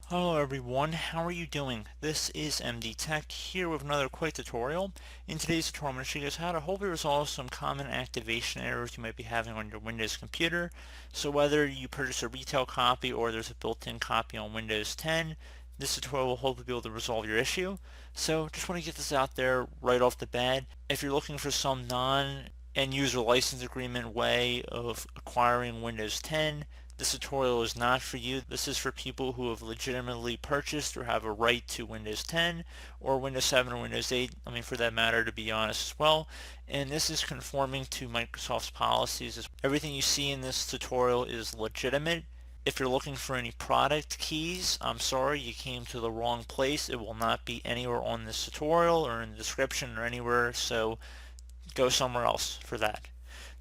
Hello everyone, how are you doing? This is MD Tech here with another quick tutorial. In today's tutorial I'm going to show you guys how to hopefully resolve some common activation errors you might be having on your Windows computer. So whether you purchase a retail copy or there's a built-in copy on Windows 10, this tutorial will hopefully be able to resolve your issue. So just want to get this out there right off the bat. If you're looking for some non-end user license agreement way of acquiring Windows 10, this tutorial is not for you. This is for people who have legitimately purchased or have a right to Windows 10 or Windows 7 or Windows 8, I mean for that matter, to be honest as well. And this is conforming to Microsoft's policies. Everything you see in this tutorial is legitimate. If you're looking for any product keys, I'm sorry, you came to the wrong place. It will not be anywhere on this tutorial or in the description or anywhere, so go somewhere else for that.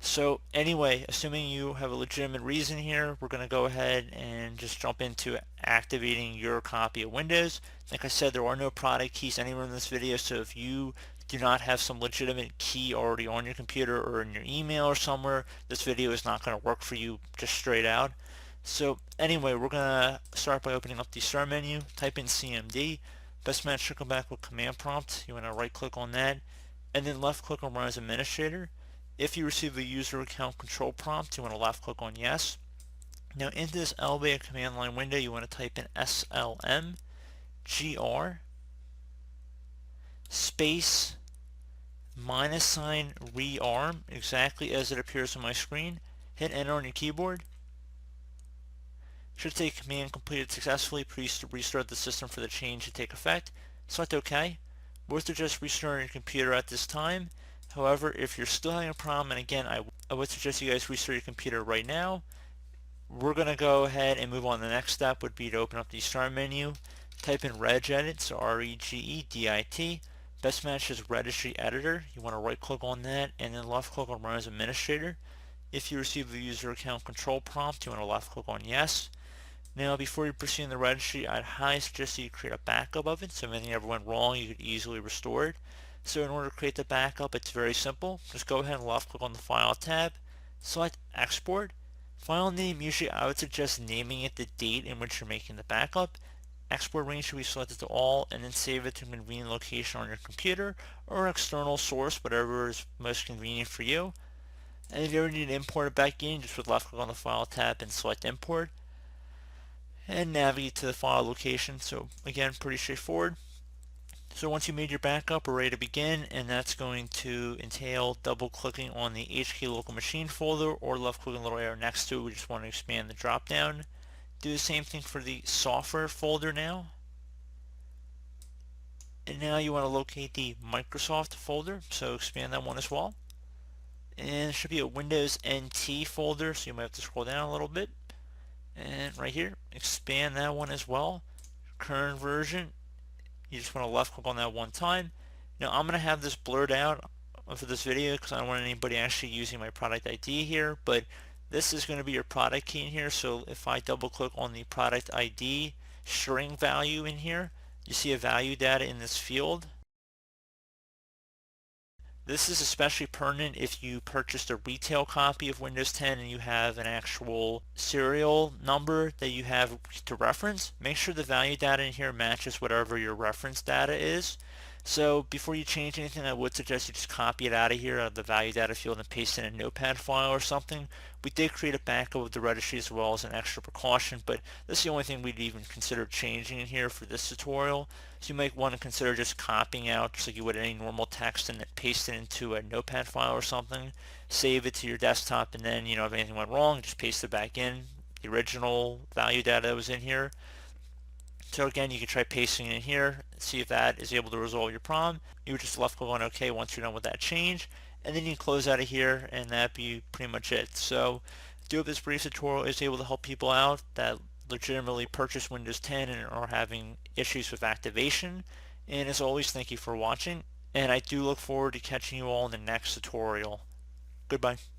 So anyway, assuming you have a legitimate reason here, we're going to go ahead and just jump into activating your copy of Windows. Like I said, there are no product keys anywhere in this video, so if you do not have some legitimate key already on your computer or in your email or somewhere, this video is not going to work for you just straight out. So anyway, we're going to start by opening up the start menu, type in CMD. Best match should come back with command prompt. You want to right click on that and then left click on Run as Administrator. If you receive a user account control prompt, you want to left click on yes. Now into this elevated command line window, you want to type in slmgr space -rearm, exactly as it appears on my screen. Hit enter on your keyboard. Should say command completed successfully. Please restart the system for the change to take effect. Select OK. We'll suggest restarting your computer at this time. However, if you're still having a problem, and again, I would suggest you guys restart your computer right now, we're going to go ahead and move on. The next step would be to open up the start menu, type in regedit, so regedit. Best match is registry editor. You want to right click on that and then left click on run as administrator. If you receive a user account control prompt, you want to left click on yes. Now, before you proceed in the registry, I'd highly suggest that you create a backup of it, so if anything ever went wrong, you could easily restore it. So in order to create the backup, it's very simple. Just go ahead and left click on the File tab, select Export. File name, usually I would suggest naming it the date in which you're making the backup. Export range should be selected to all, and then save it to a convenient location on your computer or external source, whatever is most convenient for you. And if you ever need to import it back in, just with left click on the File tab and select Import and navigate to the file location. So again, pretty straightforward. So once you made your backup, we're ready to begin, and that's going to entail double clicking on the HK local machine folder or left clicking a little arrow next to it. We just want to expand the drop down. Do the same thing for the software folder now. And now you want to locate the Microsoft folder, so expand that one as well. And it should be a Windows NT folder, so you might have to scroll down a little bit. And right here, expand that one as well. Current version, you just want to left click on that one time. Now I'm going to have this blurred out for this video because I don't want anybody actually using my product ID here, but this is going to be your product key in here. So if I double click on the product ID string value in here, you see a value data in this field. This is especially pertinent if you purchased a retail copy of Windows 10 and you have an actual serial number that you have to reference. Make sure the value data in here matches whatever your reference data is. So before you change anything, I would suggest you just copy it out of here, out of the value data field, and paste it in a notepad file or something. We did create a backup of the registry as well as an extra precaution, but this is the only thing we'd even consider changing in here for this tutorial. So you might want to consider just copying out, just like you would any normal text, and then paste it into a notepad file or something. Save it to your desktop, and then, if anything went wrong, just paste it back in, the original value data that was in here. So again, you can try pasting it in here, see if that is able to resolve your problem. You would just left click on OK once you're done with that change, and then you can close out of here, and that'd be pretty much it. So I do hope this brief tutorial is able to help people out that legitimately purchase Windows 10 and are having issues with activation. And as always, thank you for watching, and I do look forward to catching you all in the next tutorial. Goodbye.